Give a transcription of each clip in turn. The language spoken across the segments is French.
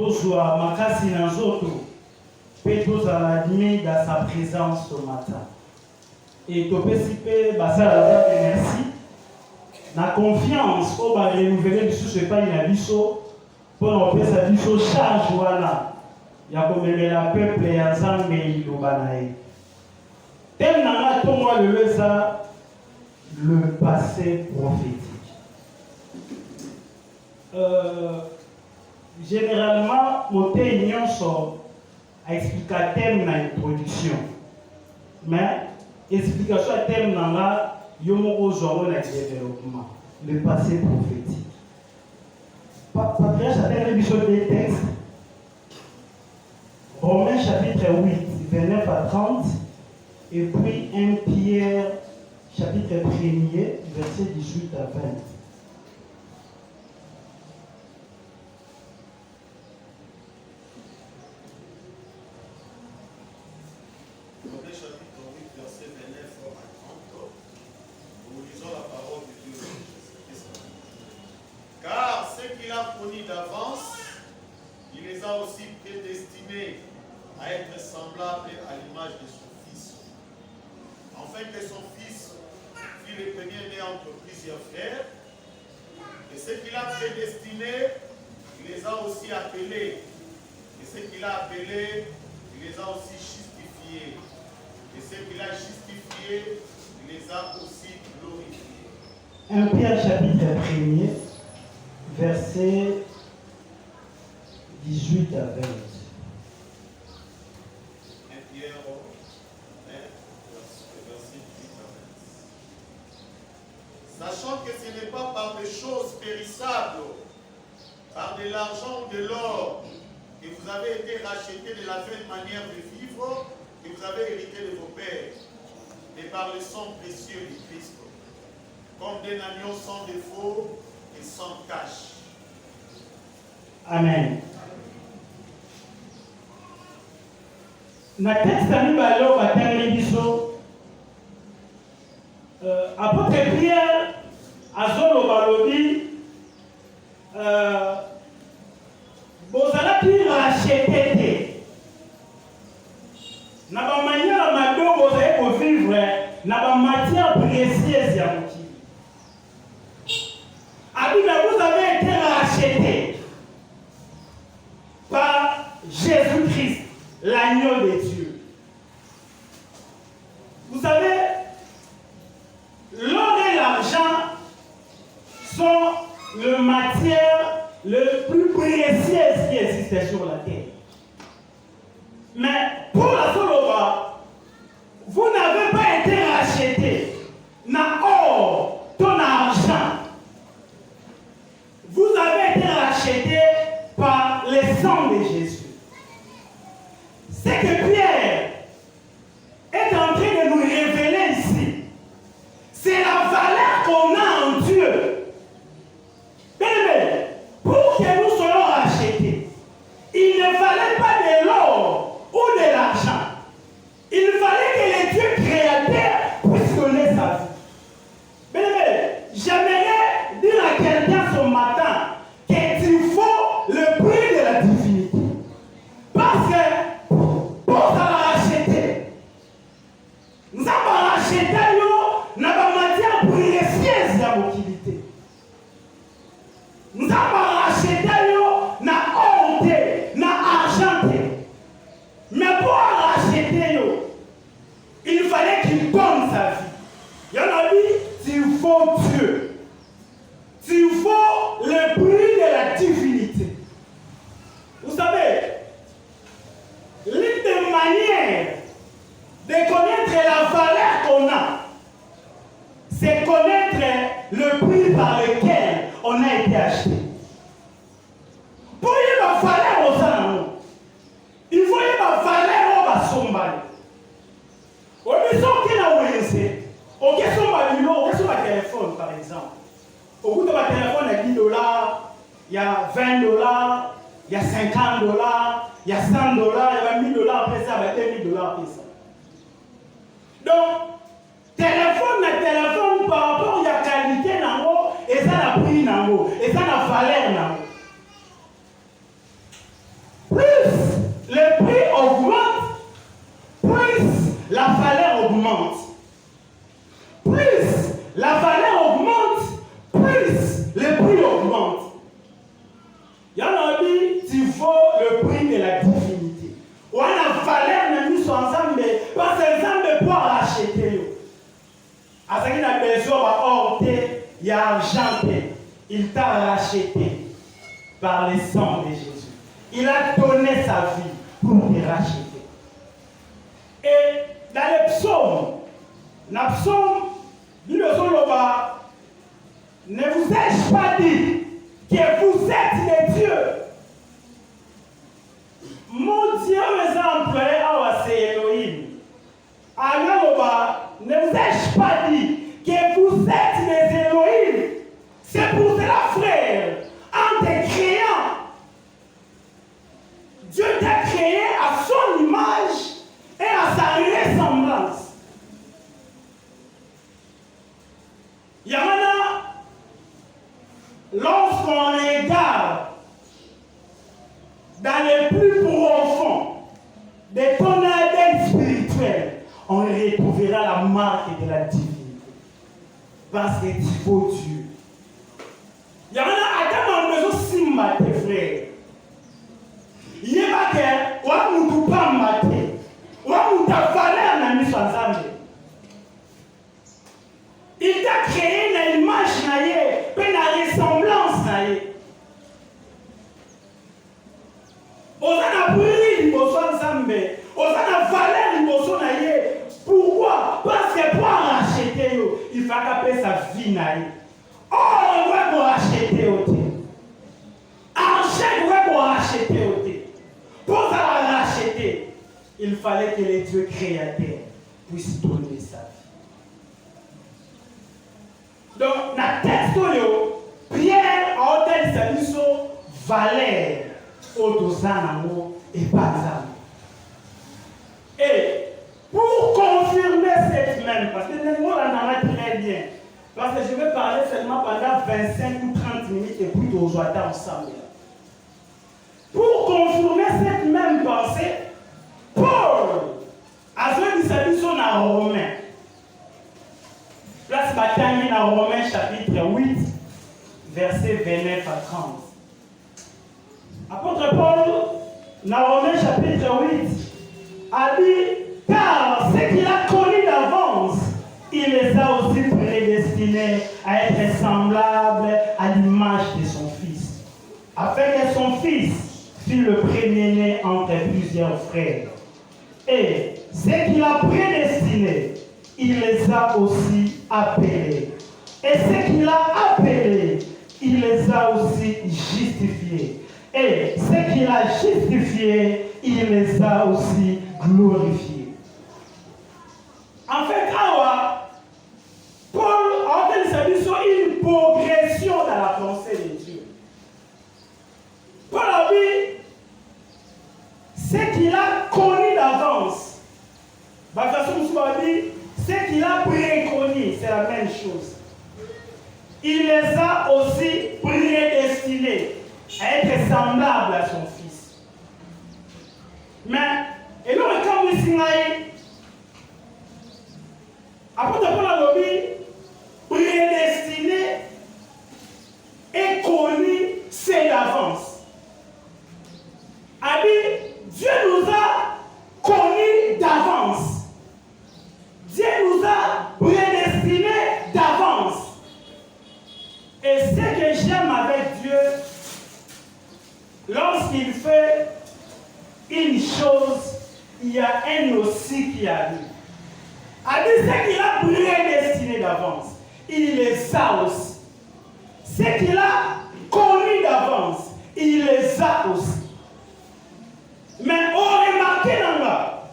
Tozwa makasi na nzoto, pe tozala admis dans sa présence ce matin. Et topesi pe basala merci. Na confiance au ba renouveler biso ce pas na biso pour opesa biso charge wana ya komemela peuple ya Nzambe iloba na ye. Tel nanga to moi le passé prophétique. Généralement, mon témoin sont à expliquer thème dans l'introduction. Mais explication thème dans la yomo ozoro na développement, le passé prophétique. Patriarche a fait des textes. Romains chapitre 8, 29 à 30, et puis 1 Pierre chapitre 1er, verset 18 à 20. D'avance, il les a aussi prédestinés à être semblables à l'image de son Fils, afin que son Fils fût le premier-né entre plusieurs frères. Et ce qu'il a prédestinés, il les a aussi appelés. Et ce qu'il a appelés, il les a aussi justifiés. Et ce qu'il a justifiés, il les a aussi glorifiés. 1 Pierre chapitre 1er, verset 18 à 20. 1 Pierre, verset 18 à 20. Sachant que ce n'est pas par des choses périssables, par de l'argent ou de l'or, que vous avez été rachetés de la vaine manière de vivre que vous avez hérité de vos pères, mais par le sang précieux du Christ, comme des agneaux sans défaut et sans tache. Amen. Na texte ami balo batangeli biso apôtre Pierre azolo balobi bozalaki racheté te na bamanière mado bozali kovivre na bamatière précieuse ya mokili. Abina, vous avez été racheté par Jésus-Christ, l'agneau de Dieu. Vous savez, l'or et l'argent sont les matières les plus précieuses qui existent sur la terre. Mais pour la Soloba, vous n'avez pas été racheté. Na or, ton argent. Vous avez été racheté par le sang de Jésus. C'est que Pierre est en train de nous révéler ici. C'est la valeur qu'on a en Dieu. Bien, pour que nous soyons rachetés, il ne fallait pas de l'or ou de l'argent. Il fallait que le Dieu créateur puisse donner sa vie. Bien, j'aimerais dire à quelqu'un ce matin qu'il faut le prix de la divinité. Parce que pour ça racheter, nous avons racheté nous avons matière précieuse de mobilité. Nous avons racheté nous na honte, na argenté. Mais pour racheter il fallait qu'il donne sa vie. Il y en a dit, il faut Dieu. Il faut le prix de la divinité. Vous savez, l'une des manières de connaître la valeur qu'on a, c'est connaître le prix par lequel on a été acheté. Pour y avoir valeur aux gens, il faut y avoir valeur aux sombales. Au besoin qu'il a oublié, au question de téléphone par exemple. Au bout de ma téléphone, il y a 10 dollars, il y a 20 dollars, il y a 50 dollars, il y a 100 dollars, il y a 1000 dollars après ça, il y a 2000 dollars après ça. Donc, téléphone par rapport à la qualité, et ça la prix, et ça la valeur. argenté, il t'a racheté par le sang de Jésus. Il a donné sa vie pour te racheter. Et dans les psaumes, ne vous ai-je pas dit que vous êtes les dieux? Mon Dieu, mes employés, c'est Elohim. Alors, ne vous ai-je pas dit que vous êtes les Elohim? C'est pour cela, frère, en te créant, Dieu t'a créé à son image et à sa ressemblance. Yamana, lorsqu'on regarde dans les plus profonds de ton ADN spirituel, on retrouvera la marque de la divinité. Parce que tu faut Dieu. Yamana, attends, on besoin simba tes frères. Il n'y a pas que, on ne peut pas mater. On ne peut pas faire la mission ensemble. Il t'a créé une image, une ressemblance. On a pris ensemble. On a valeur. Pourquoi? Parce que pour racheter, il faut qu'après sa vie. Oh, on va racheter. Argent, on va racheter. Pour la racheter, il fallait que le Dieu créateur puisse donner sa vie. Donc, dans le texte, Pierre a obtenu sa mission valeur au et pas. Et pour confirmer cette même, parce que nous on en a très bien, parce que je vais parler seulement pendant 25 ou 30 minutes et puis aujourd'hui ensemble. Pour confirmer cette même pensée, Paul a dit sa mission dans Romains. Place bataille dans Romains chapitre 8, versets 29 à 30. Apôtre Paul, dans Romains chapitre 8, a dit, car ce qu'il a connu d'avance, il les a aussi prédestinés à être semblables à l'image de son Fils, afin que son Fils fût le premier-né entre plusieurs frères. Et ce qu'il a prédestiné, il les a aussi appelés. Et ce qu'il a appelé, il les a aussi justifiés. Et ce qu'il a justifié, il les a aussi glorifiés. En fait, Paul a établi sur une progression dans la pensée de Dieu. Paul a dit ce qu'il a connu d'avance. Ce qu'il a préconnu, c'est la même chose. Il les a aussi prédestinés à être semblables à son Fils. Mais, et là, quand vous signez, après Paul a dit, prédestiné et connu, c'est d'avance. A dit, Dieu nous a connus d'avance. Dieu nous a prédestinés d'avance. Et ce que j'aime avec Dieu, lorsqu'il fait une chose, il y a un aussi qui arrive. A dit ce qu'il a prédestiné d'avance, il les a aussi. Ce qu'il a connu d'avance, il les a aussi. Mais on remarque dans là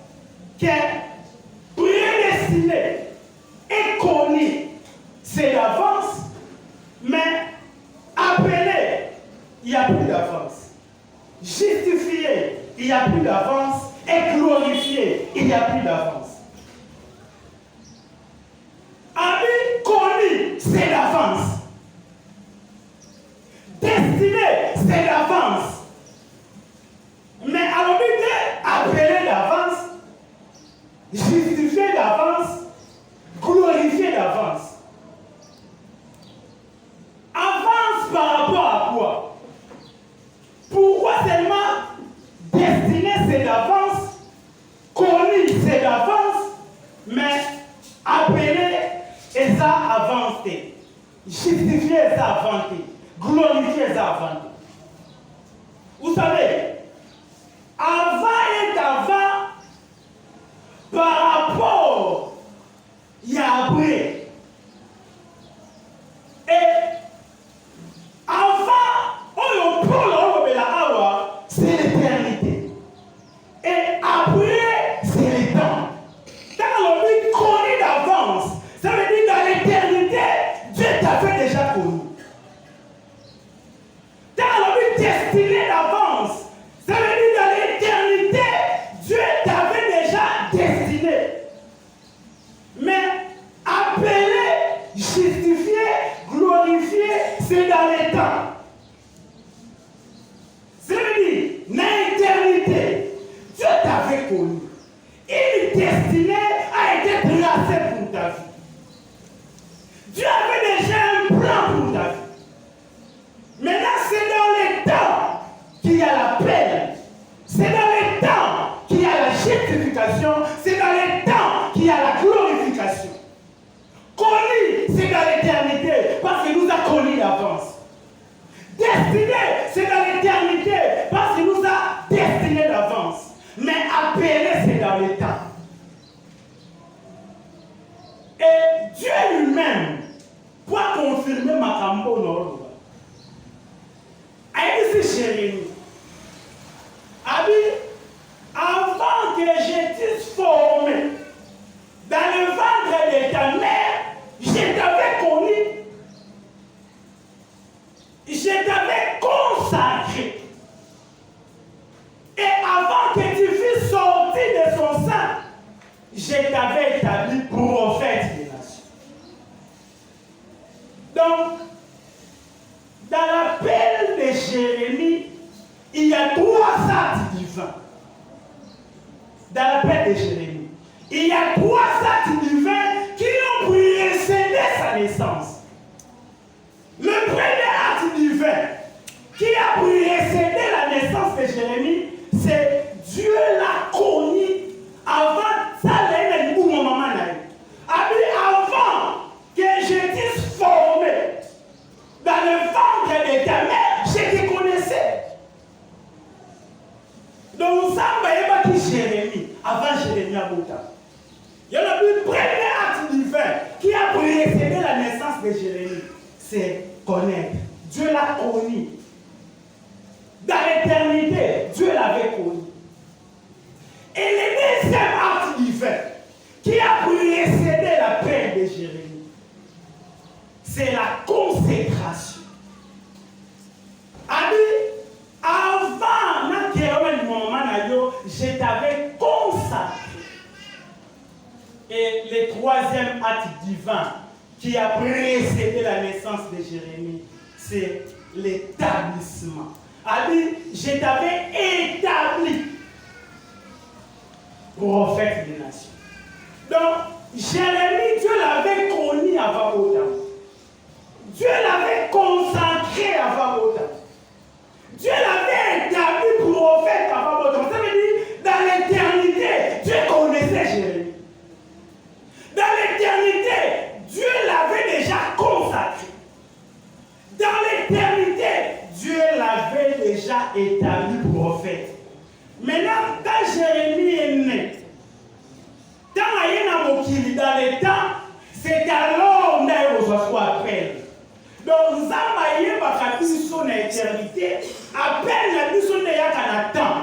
que prédestiné et connu, c'est d'avance, mais appelé, il n'y a plus d'avance. Justifié, il n'y a plus d'avance. Et glorifié, il n'y a plus d'avance. Ami connu, c'est d'avance. Destiné, c'est d'avance. Mais à l'objet appelé d'avance, justifié d'avance, glorifié d'avance. Avance par rapport à quoi? Pourquoi seulement destiné c'est d'avance, connu c'est d'avance, mais appelé et ça avancé, justifié ça inventé. Glorifier ça inventé. Vous savez, avant et avant, par rapport, il y a après. Et avant, c'est l'éternité. Et après, c'est le temps. Quand on dit connu d'avance, ça veut dire dans l'éternité, Dieu t'avait déjà connu. Quand on dit destiné d'avance, ça veut dire dans l'éternité, Dieu t'avait déjà destiné. Mais appelé, justifié, glorifié, c'est dans les temps. Ça veut dire, dans l'éternité, Dieu t'avait connu. Une destinée a été tracée pour ta vie. Dieu avait déjà un plan pour ta vie. Maintenant, c'est dans les temps qu'il y a l'appel. C'est dans les temps qu'il y a la justification. C'est dans les temps qu'il y a la glorification. Connu, c'est dans l'éternité, parce qu'il nous a connus d'avance. Destiné, c'est dans l'éternité, parce qu'il nous a destinés d'avance. Mais appelé, c'est dans les temps. Et Dieu lui-même, pour confirmer ma cambo nord, a dit c'est Jérémie. A dit, avant que j'étais formé dans le ventre de ta mère, je t'avais connu. Je t'avais consacré. Et avant que tu fusses sorti de son sein, je t'avais établi prophète des nations. Donc, dans l'appel de Jérémie, il y a 3 actes divins. Dans l'appel de Jérémie, il y a 3 actes divins qui ont précédé sa naissance. Le premier acte divin qui a précédé la naissance de Jérémie, c'est Dieu l'a connu avant ça, avant que je t'ai formé dans le ventre de ta mère, je te connaissais. Donc, ça m'a dit Jérémie, avant Jérémie à Bouta. Il y a le premier acte divin qui a précédé la naissance de Jérémie, c'est connaître. Dieu l'a connu. Dans l'éternité, Dieu l'avait connu. Et le deuxième acte divin qui a précédé l'appel de Jérémie, c'est la consécration. Avant, je t'avais consacré. Et le troisième acte divin qui a précédé la naissance de Jérémie, c'est l'établissement. Je t'avais établi prophète des nations. Donc, Jérémie, Dieu l'avait connu avant autant. Dieu l'avait consacré avant autant. Dieu l'avait établi prophète avant autant. Ça veut dire, dans l'éternité, Dieu connaissait Jérémie. Dans l'éternité, Dieu l'avait déjà consacré. Dans l'éternité, Dieu l'avait déjà établi prophète. Maintenant, quand Jérémie est né, dans les temps, c'est alors qu'on a appel. Donc, Zamaye Bakabi son éternité, appelle la personne de Yakanatan.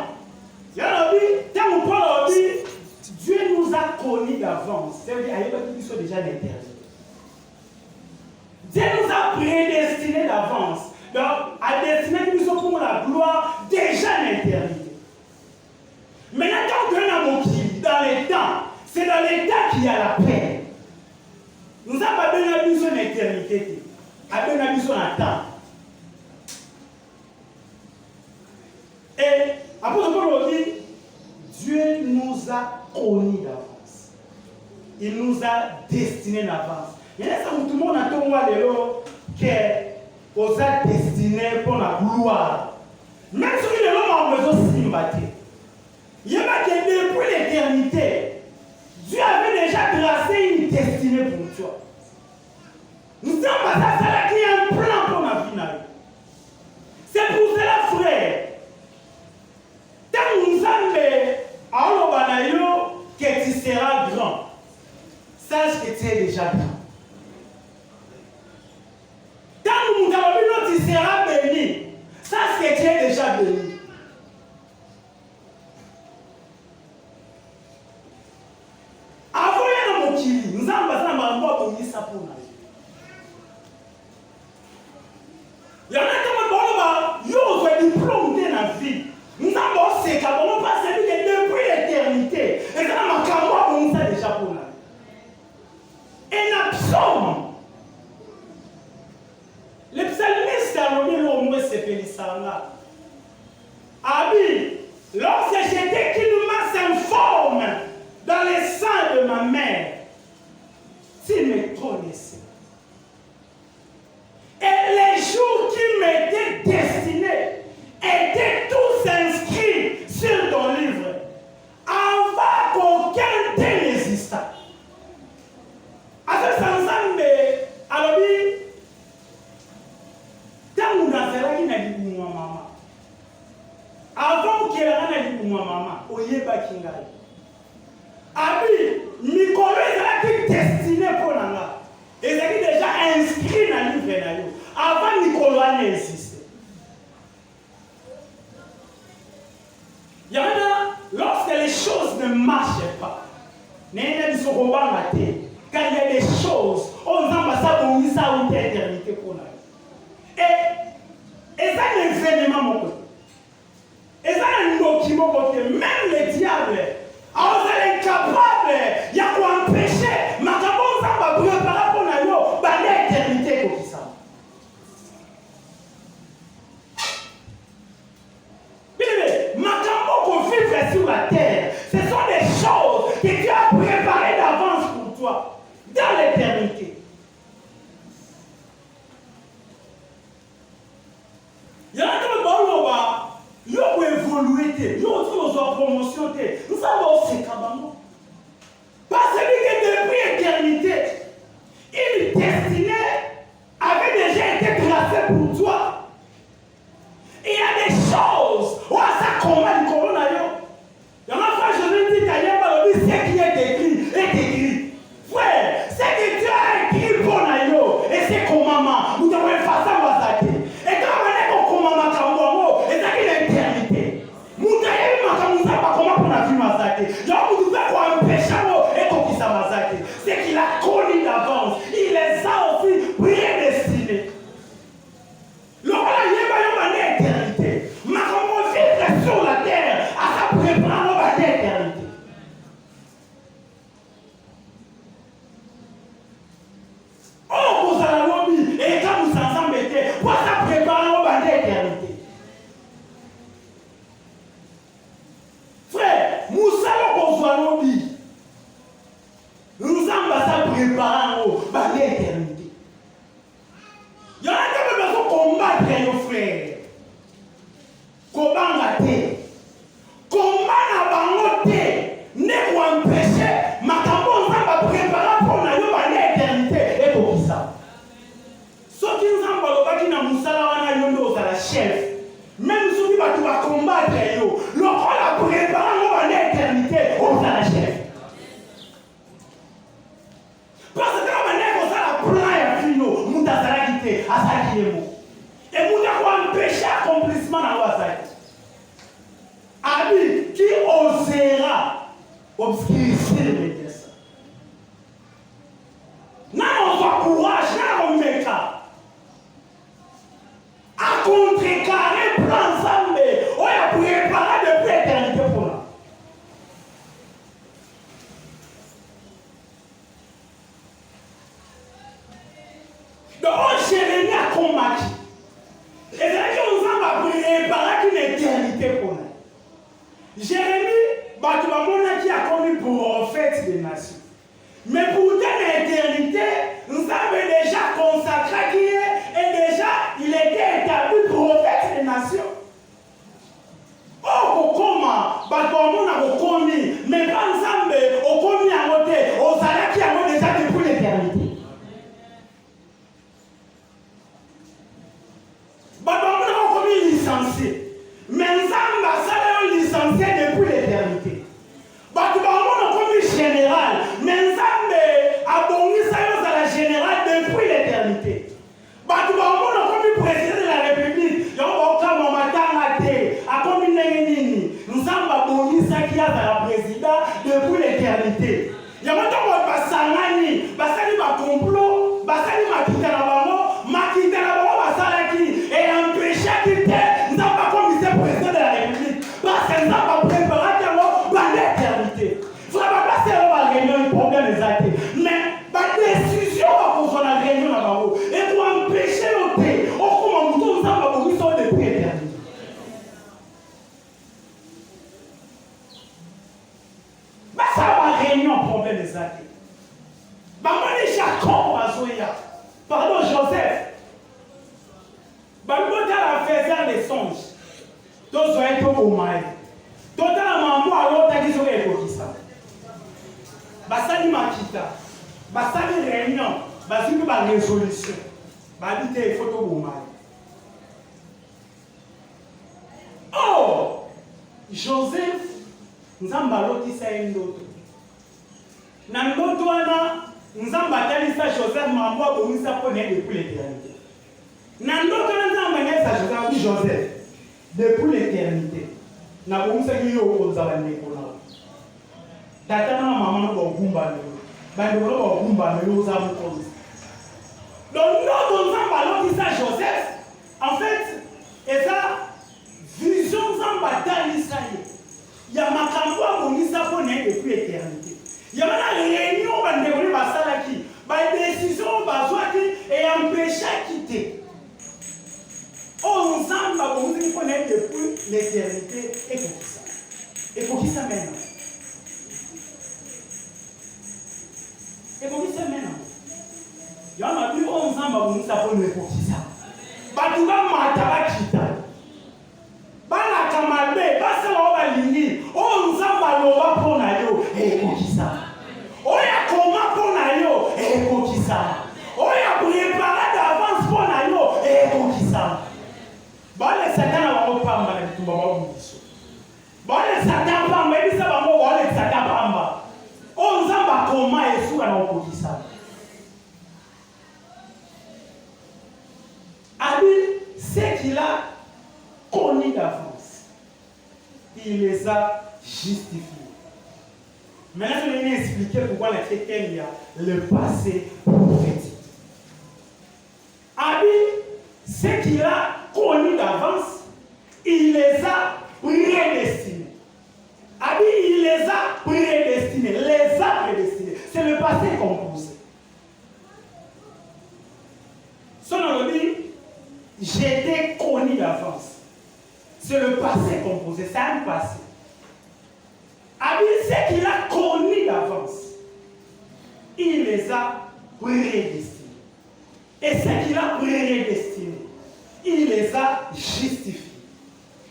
Dieu nous a connus d'avance. C'est-à-dire qu'ils sont déjà l'éternité. Dieu nous a prédestinés d'avance. Donc, à destiner qu'ils sont pour la gloire déjà l'éternité. Maintenant, quand on a mon dans les temps, c'est dans les temps qu'il y a la paix. Nous avons pas besoin d'éternité. Nous avons besoin de temps. Et après, on dit, Dieu nous a connus d'avance. Il nous a destinés d'avance. Il y a tout le monde a tout le monde que nous a destinés pour la gloire. Même si les hommes ont besoin de sympathie. Il y a que depuis l'éternité, Dieu avait déjà tracé une destinée pour toi. Nous sommes à ça qu'il y a un plan Félisanga. Abi, lorsque j'étais qu'une masse informe dans les seins de ma mère, tu me connaissais. Et les jours qui m'étaient destinés étaient tous inscrits sur ton livre, avant qu'aucun d'eux n'exista. À ce sens, alors, tant qu'on a fait la vie, maman. Avant qu'elle ait dit pour maman, Oyeba Kingai. Abi, Mikolo est destiné pour Nanga. Et c'est déjà inscrit dans le livre. Avant Mikolo n'existait. Il y en a, lorsque les choses ne marchent pas, quand il y a des choses, on a ça pour une éternité pour nous. Et ça, c'est un événement, mon côté. Et ça, un document côté. Même le diable, on est incapable, il y a quoi empêcher, mais quand on va préparer pour nous, l'éternité comme ça. Makambo qu'on vivre sur la terre, ce sont des choses que Dieu a préparées d'avance pour toi, dans l'éternité. Il y a un peu de gens qui évolué, nous avons une promotion, nous avons aussi Kabamo. Parce que depuis l'éternité, une destinée avait déjà été tracée pour toi. Il y a des choses, où ça combat du corona. Il y a un frère, je me dis, ce qui est écrit est écrit. Frère, ce que Dieu a écrit pour nous, et c'est comme maman, nous devons faire ça. Et quand on est comme maman, et c'est une éternité. Nous devons faire ça comment on a vu Mazake. Nous devons faire un péché et comme ça Mazake. C'est qu'il a connu d'avance. Il les a aussi prédestinés. L'éternité. Mais comment vivre sur la terre à sa préparation à l'éternité. Oh, vous allez lobby et quand vous ensemble mettez, pour sa préparation à l'éternité. Frère, nous allons pour lobby. Nous sommes à sa préparation à l'éternité. Il y en a qui besoin de combattre nos frères. Combattre. Combattre à ne pas empêcher, mais quand on va préparer pour l'éternité et pour ça. Ce qui nous a dit dans la chef, même si tu vas combattre, le rôle à préparer pour l'éternité, on va la chef. Parce que on a la plan et fino, nous avons quitté à sa qui est mot. Et nous avons empêché l'accomplissement dans la vie. Abi, qui osera obscurcir les desseins? Nous avons courage, nous avons mis cas. À contrecarrer, plan ensemble, on a préparé depuis l'éternité pour nous. Donc, Jérémie a combattu. Et c'est là que nous avons préparé une éternité pour nous. Jérémie, qui a connu pour prophète des nations. Mais pour l'éternité, nous avons déjà consacré qui est, et déjà, il était établi prophète des nations. Oh, comment on a connu, mais pas ensemble, on connu à côté, aux allés qui ont déjà depuis l'éternité. On a connu licencié. Mais nous avons licencié depuis l'éternité. On a connu général. Mais nous avons abonné à la générale depuis l'éternité. On a connu président de la République. Nous avons abonné ça qui a la président depuis l'éternité. Il y a un complot, et empêcher quitter, nous n'avons pas commis ce président de la République. Parce que nous n'avons pas préparé l'éternité. Vous n'avez pas passé à la réunion, le problème est acté. Mais la décision va pour la réunion là-bas. Et pour empêcher l'autre, nous avons commis ça depuis Bamboka la faisant des songes. Tous sont un peu au maïs. Totalement, moi, alors, t'as dit que c'est ça. Basali makita. Basali réunion. Basali ba résolution. Basali photo au maïs. Oh! Joseph, Nzamba loti sa ndoto. Na ndoto wana Nzamba talisa Joseph mambo abomisa pone depuis l'éternité. Na ndoto Nzamba nyesa Joseph depuis l'éternité. Na bomisa kiyo kozala ndeko na. Tata na maman ko gumba lelo. Bando ko gumba lelo za mukonzi. Donc ndoto Nzamba loti sa Joseph en fait et ça vision Nzamba talisa ye. Il y a ma campagne pour nous abonner depuis l'éternité. Il y a une réunion où on va salaki, une décision et empêcher à quitter. Ensemble, on nous connaît depuis l'éternité et pour qui ça. Et pour qui ça maintenant? Et pour qui ça maintenant? Il y en a plus ensemble, on nous abonne pour qui ça. Batuba mataba kita. Bala kamalbe, basa wa lingi, o nzamba loba pona yo, kokisa. Oya koma pona yo, kokisa. Oya préparer d'avance pona yo, kokisa. Bala satana wa pamba na tumba wa mudiso. Bala satana pamba, bisa ba mo wale satana pamba. O nzamba koma Yesu na kokisa. Abi, c'est qu'il a connu d'avance. Il les a justifiés. Maintenant, je vais expliquer pourquoi la chrétienne il y a le passé prophétique. Abi, ce qu'il a connu d'avance, il les a prédestinés. Abi, il les a prédestinés. C'est le passé composé. Son nom dit, j'étais connu d'avance. C'est le passé composé, c'est un passé. Abi, ce qu'il a connu d'avance, il les a prédestinés. Et ce qu'il a prédestiné, il les a justifiés.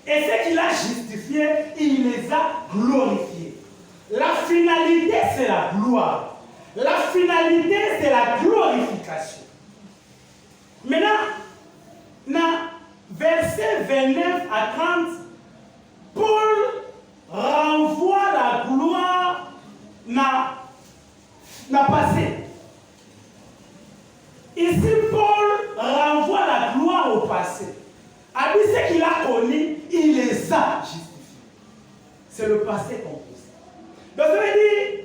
Et ce qu'il a justifié, il les a glorifiés. La finalité, c'est la gloire. La finalité, c'est la glorification. Maintenant, dans verset 29 à 30, Paul renvoie la gloire na passé. Ici, Paul renvoie la gloire au passé. Abi, ce qu'il a connu, il les a justifiés. C'est le passé composé. Donc, ça veut dire,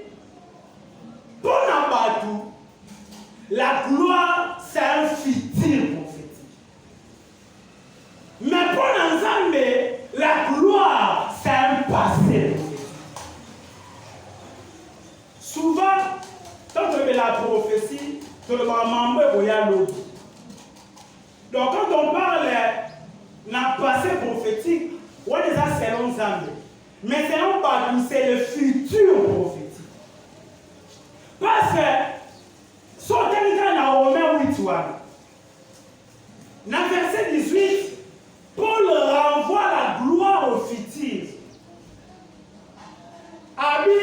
pour Nabatou, la gloire, c'est un futur prophétique. Mais pour Nzambe, la gloire, c'est un passé prophétique. Souvent, quand on fait la prophétie, tout le monde voyait l'autre. Donc, quand on parle d'un passé prophétique, on est à selon Nzambe. Mais selon Badou, c'est le futur prophétique. Parce que, si on est dans Romains 8, dans verset 18, Paul renvoie la gloire au futur. Abi,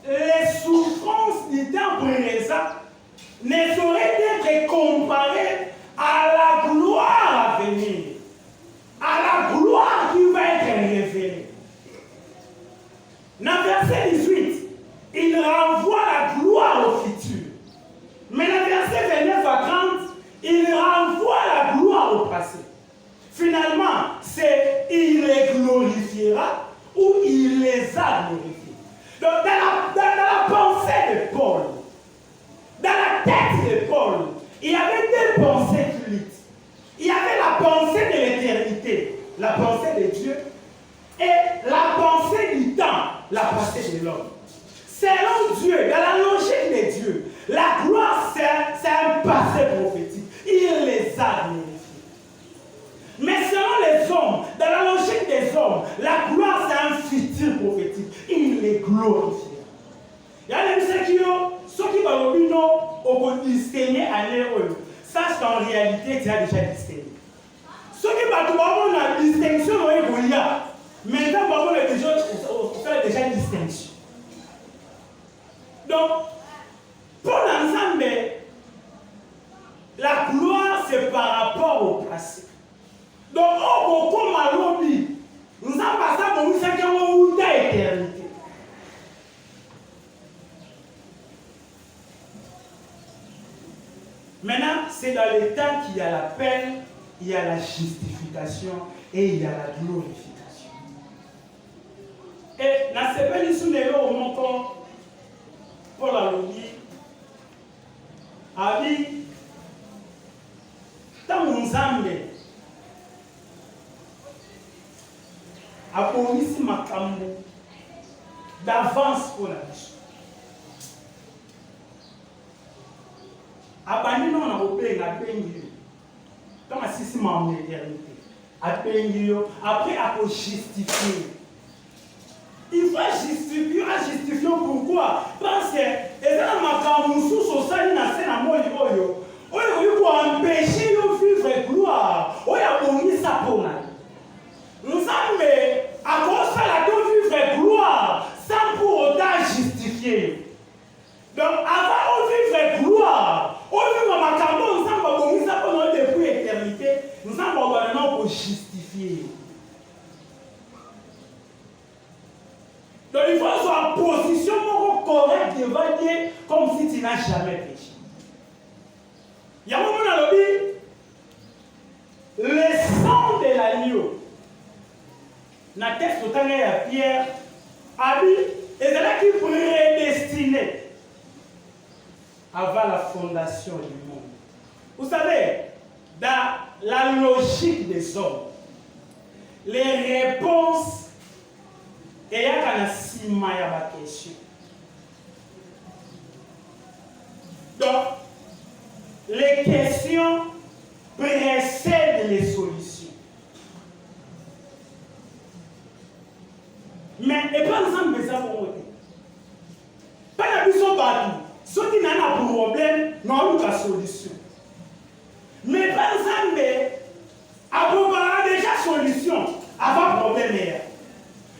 les souffrances du temps présent ne sauraient être comparées à la gloire à venir, à la gloire qui va être révélée. Dans verset 18, il renvoie la gloire au futur. Mais dans verset 29 à 30, il renvoie la gloire au passé. Finalement, c'est il les glorifiera ou il les a glorifiés. Donc, dans la pensée de Paul, dans la tête de Paul, il y avait deux pensées qui luttent. Il y avait la pensée de l'éternité, la pensée de Dieu, et la pensée du temps, la pensée de l'homme. Selon Dieu, dans la logique de Dieu, la gloire, c'est un passé prophétique. Il les a glorifiés. Mais selon les hommes, dans la logique des hommes, la gloire, c'est un futur prophétique. Il les glorifie. Il y a des gens qui ont, ceux qui vont distinguer à l'heure, sache qu'en réalité, tu as déjà distingué. on a distinction, il y a. Maintenant, on fait déjà une distinction. Donc, pour l'ensemble, la gloire, c'est par rapport au passé. Donc, on comme à l'objet, nous avons passé pour nous faire une éternité. Maintenant, c'est dans le temps qu'il y a la peine, il y a la justification et il y a la glorification. Et dans ce bel issue de l'eau, on montre Paul a dit, a dit, dans mon âme, a pour ici ma cambo d'avance pour la vie. Abandonné on a opéré la peine. Comme si c'est ma éternité. Après, à justifier. Il faut justifier, pourquoi? Parce que, et dans ma camoussou, social, il a fait un mot, il faut empêcher de vivre gloire. Il a bonné ça pour nous. Nous sommes à cause de la vivre gloire sans pour autant justifier. Donc, avant de vivre gloire, on vit ma camoussou, nous sommes bonné ça pour nous depuis l'éternité. Nous sommes maintenant pour justifier. Donc il faut être en position correcte devant Dieu comme si tu n'as jamais péché. Il y a un moment dans le Bible, le sang de l'agneau, dans le texte de Pierre, a dit, et c'est là qui prédestiné avant la fondation du monde. Vous savez, dans la logique des hommes, les réponses et il y a une question. Donc, les questions précèdent les solutions. Mais, et pas ensemble, mais ça pour moi. Pas la puissance partout. Ceux qui n'ont pas de problème n'ont pas de solution. Mais pas ensemble, avoir déjà solution avant problème.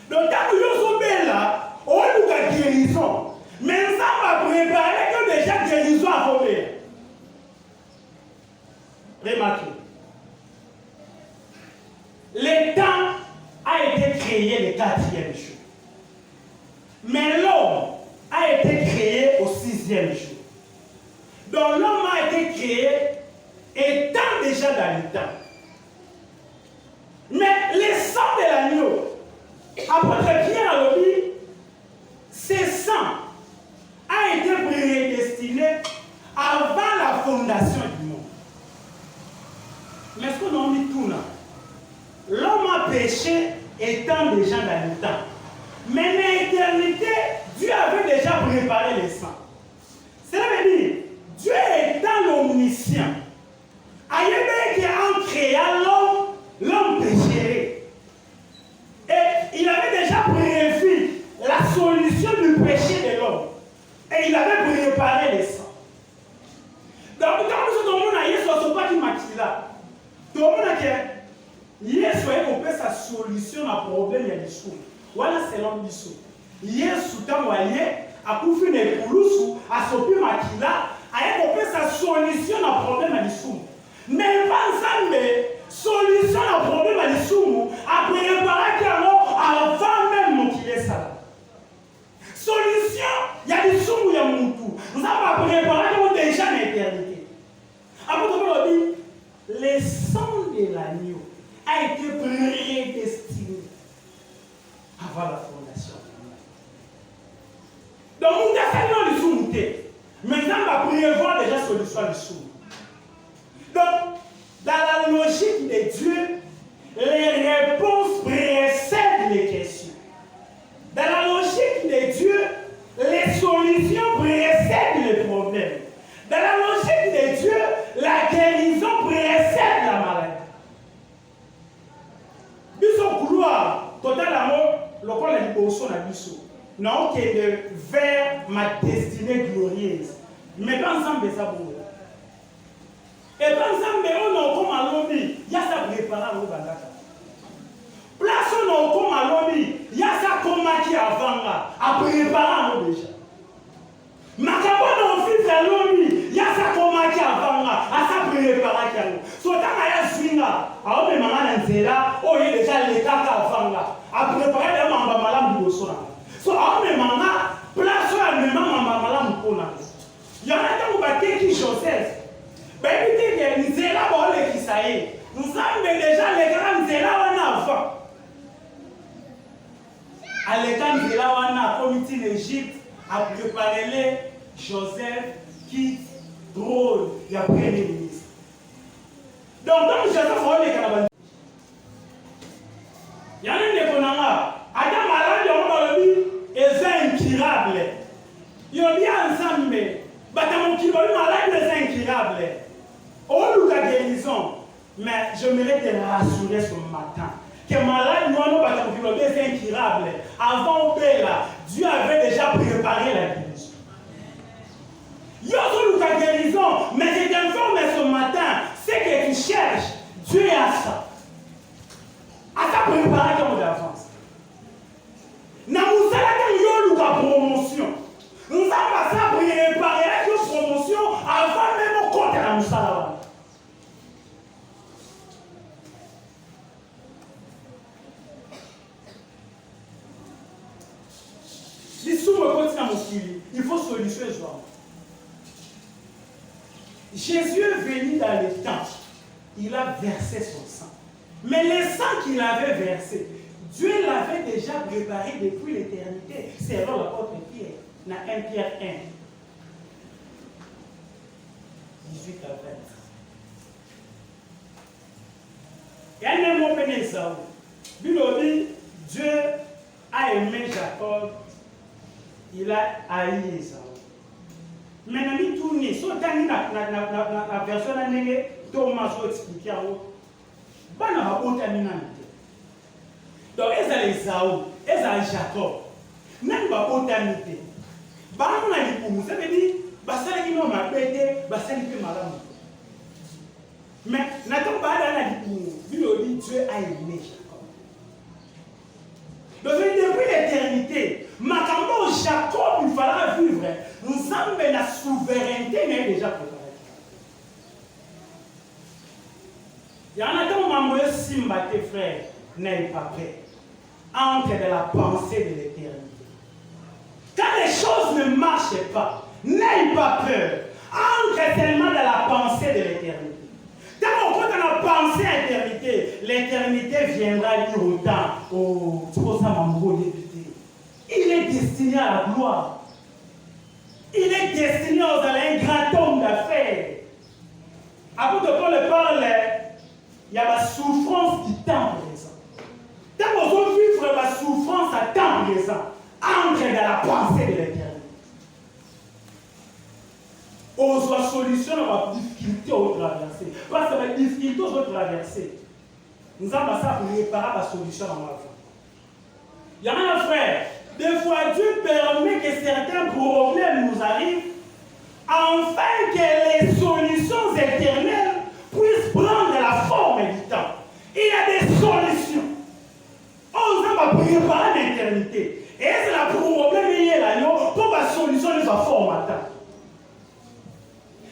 Donc, quand nous sommes là, on nous a guérison. Mais ça va préparer que déjà guérison à tomber. Remarquez. Le temps a été créé le 4e jour. Mais l'homme a été créé au 6e jour. Donc, l'homme a été créé étant déjà dans le temps. Mais le sang de l'agneau, après Pierre a dit, ce sang a été prédestiné avant la fondation du monde. Mais ce qu'on a dit tout là, l'homme a péché étant déjà dans le temps. Mais dans l'éternité, Dieu avait déjà préparé le sang. Cela veut dire, Dieu étant l'omniscient, en créant l'homme pécherait. Et il avait déjà prévu la solution du péché de l'homme. Et il avait préparé le sang. Donc, quand nous sommes dans Yesu, ce n'est pas qui m'a dit là. Tout le monde a dit, Yesu a compris sa solution à problème de l'issue. Voilà, c'est l'homme d'issue. Yesu, quand vous voyez, a couvert les poulousous, a sauvé ma kila, a compris sa solution à problème de l'issue. Mais pas ensemble, solution à problème de l'issue, a préparé avant même qu'il est ça. Solution, il y a des sous, il y a mon tout. Nous avons préparé déjà l'éternité. Après, on dit, le sang de l'agneau a été prédestiné avant la fondation. Donc, nous avons fait le sous. Maintenant, on va prévoir déjà solution du sous. Donc, dans la logique de Dieu, les réponses précèdent les questions. Dans la logique de Dieu, les solutions précèdent les problèmes. Dans la logique de Dieu, la guérison précède la maladie. Biso couloir, total amour, le corps de l'imposition à biso. Non, qui est vers ma destinée glorieuse. Mais pas ensemble de ça pour vous. Et pas ensemble, on a comme à l'objet, il y a ça préparé. bandaka. Place où on comme à l'obby, il y a ça comme qui avant là, à préparer déjà. Makambo no fils à l'obby, il y a ça comme qui avant là, à ça préparer qui alors. So tant à swinga, à on maman nzela, oh il déjà l'état avant là, à préparer les mamba malam du sona. So à on maman place où à maman malam kona. Il y en a qui ont battu qui Joseph. Ben il dit que nzela bon le qui ça y est. Nous avons déjà les grands nzela en avant. À l'état de là, on a comité l'Égypte à préparer les Joseph qui drôle, il y a premier ministre. Donc, comme Joseph, on est capable. Il y en a des connards. Adam malade, on va le dire, est incurable. Il y a bien ensemble, mais mon qui va malade est incurable. On nous a guérison, mais je mérite de rassurer ce matin. Que malade, nous avons pas des incurables. Avant Béla, Dieu avait déjà préparé la guérison. Il y a une guérison, mais je t'informe ce matin, ce que tu cherches, Dieu est à ça. À ça préparer comme d'avance. Nous avons une promotion. Nous avons ça préparer une promotion avant même au compte de la Moussala. Il faut solutionner ce genre. Jésus est venu dans le temple. Il a versé son sang. Mais le sang qu'il avait versé, Dieu l'avait déjà préparé depuis l'éternité. C'est alors l'apôtre Pierre, dans 1 Pierre 1, 18 à 20. Il y a un mot péné ça. Dieu a aimé Jacob. Il a haï Esaü. Maintenant, il tourne. Si on a la version à Thomas a expliqué à vous. Il a donc, Esaü, Jacob. Même pas autorité. Ça veut dire mais n'attends pas Dieu a aimé Jacob. Donc, depuis l'éternité, Makambo Jacob, il fallait vivre. Nous avons la souveraineté, mais déjà préparée. Il y en a qui m'ont dit Simba, tes frères, n'aient pas peur. Entre de la pensée de l'éternité. Quand les choses ne marchent pas, n'aie pas peur. Entre seulement dans la pensée de l'éternité. Quand on compte dans la pensée à l'éternité, l'éternité viendra dire au temps, oh, tu vois ça, maman, il est destiné à la gloire. Il est destiné aux un grand homme d'affaires. Après que Paul parle, il y a la souffrance du temps présent. Quand on vivre la souffrance à temps présent, entre dans la pensée de l'éternité. On soit solution à la difficulté au traverser. Parce que la difficulté au traverser, nous avons ça pour réparer la solution dans la vie. Il y a un frère, des fois Dieu permet que certains problèmes nous arrivent, afin que les solutions éternelles puissent prendre la forme du temps. Il y a des solutions. On va préparer l'éternité. Et c'est le problème qui est là, pour que la solution soit forme.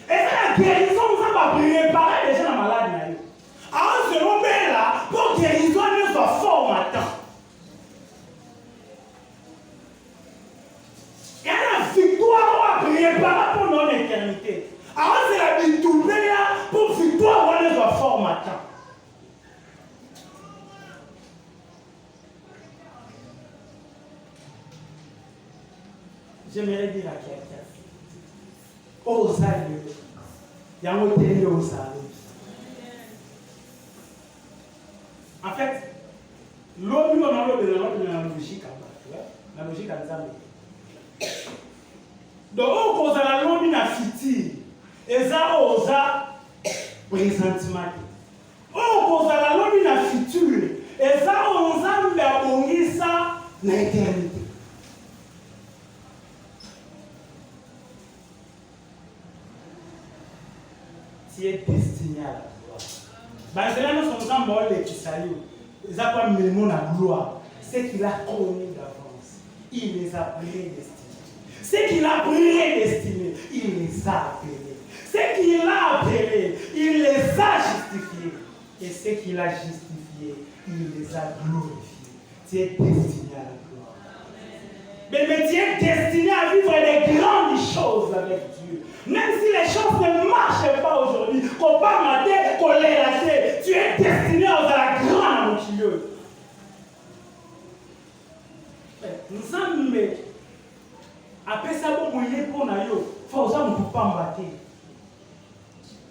Et c'est la guérison qu'on va préparer déjà la maladie. Alors, ce moment-là, pour que la guérison soit forme à temps. Il y a la victoire à préparer pour notre éternité. Alors, c'est la victoire pour victoire soit forme à temps. J'aimerais dire à quelqu'un. Oh, ça il y a un hôtel au salon. En fait, l'homme, on a la logique la logique à l'examen. Donc, on cause la l'homme na fiti, et ça osa présentement. On cause la l'homme na futur, et ça osa la bongisa na éternité. Tu es destiné à la gloire. C'est là nous sommes Nzambe olekisa yo. Eza pas mélimo na gloire. Ce qu'il a connu d'avance, il les a prédestinés. Ce qu'il a prédestinés, il les a appelés. Ce qu'il a appelés, il les a justifiés. Et ce qu'il a justifiés, il les a glorifiés. Tu es destiné à la gloire. Mais tu es destiné à vivre des grandes choses avec Dieu. Même si les choses ne marchent pas aujourd'hui, qu'on va mater, qu'on les lâche, tu es destiné à la grande multitude. Nous sommes après ça, bon moyen pour nous, faut ça nous pas embattre.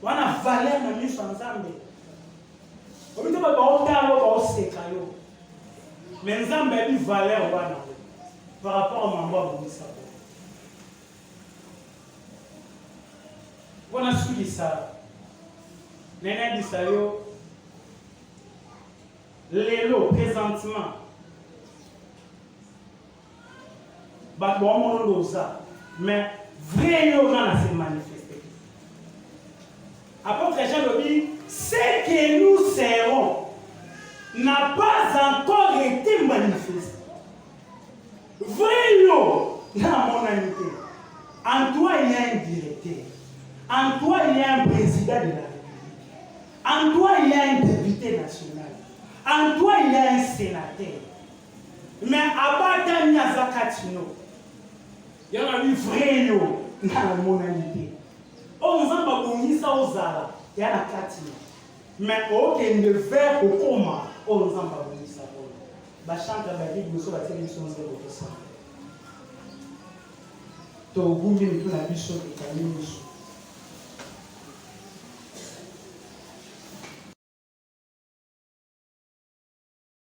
On a valeur dans nous ensemble. On ne peut pas au sécayo. Mais nous avons une valeur par rapport à mon de ça. On a suivi ça. Néné dit ça yo. Lélo présentement. Mais vraiment se manifester. Apôtre Jean le dit, ce que nous serons n'a pas encore été manifesté. Vraiment dans mon amitié. En toi il y a un directeur. En toi il y a un président de la République. En toi il y a un député national. En toi il y a un sénateur. Mais à part Zakatino, il y a un vrai dans la monalité. On n'a pas connu ça aux Zara, il y a la Katino. Mais ok, ne verre au coma, on n'a pas connu ça. La chante de la vie, nous sommes à la télévision, nous sommes à la télévision.